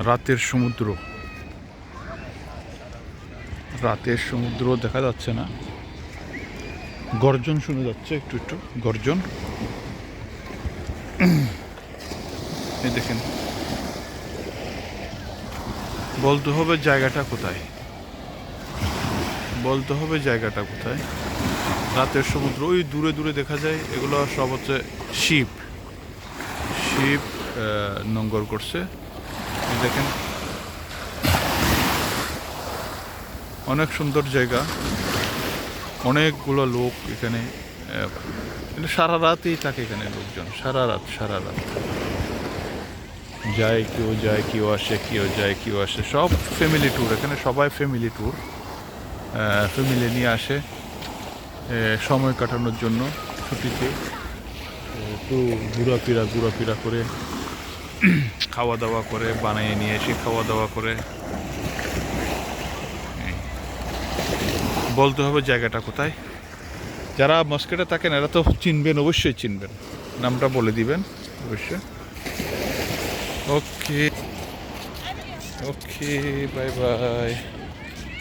রাতের সমুদ্র, রাতের সমুদ্র দেখা যাচ্ছে না, গর্জন শোনা যাচ্ছে একটু একটু গর্জন। এই দেখেন, বলতে হবে জায়গাটা কোথায়, বলতে হবে জায়গাটা কোথায়। রাতের সমুদ্র ওই দূরে দূরে দেখা যায়, এগুলো সব হচ্ছে শিপ, শিপ নোঙ্গর করছে। এই দেখেন, অনেক সুন্দর জায়গা, অনেকগুলো লোক এখানে। সারা রাতেই থাকে এখানে লোকজন, সারা রাত সারা রাত যায়, কেউ যায় কেউ আসে, কেউ যায় কেউ আসে, সব ফ্যামিলি ট্যুর এখানে, সবাই ফ্যামিলি ট্যুর, ফ্যামিলি নিয়ে আসে সময় কাটানোর জন্য ছুটিতে। একটু ঘোরাফেরা করে, খাওয়া দাওয়া করে, বানিয়ে নিয়ে এসে খাওয়া দাওয়া করে। বলতে হবে জায়গাটা কোথায়। যারা মস্কেটে থাকেন এরা তো চিনবেন, অবশ্যই চিনবেন, নামটা বলে দিবেন অবশ্যই। ওকে, ওকে, বাই বাই।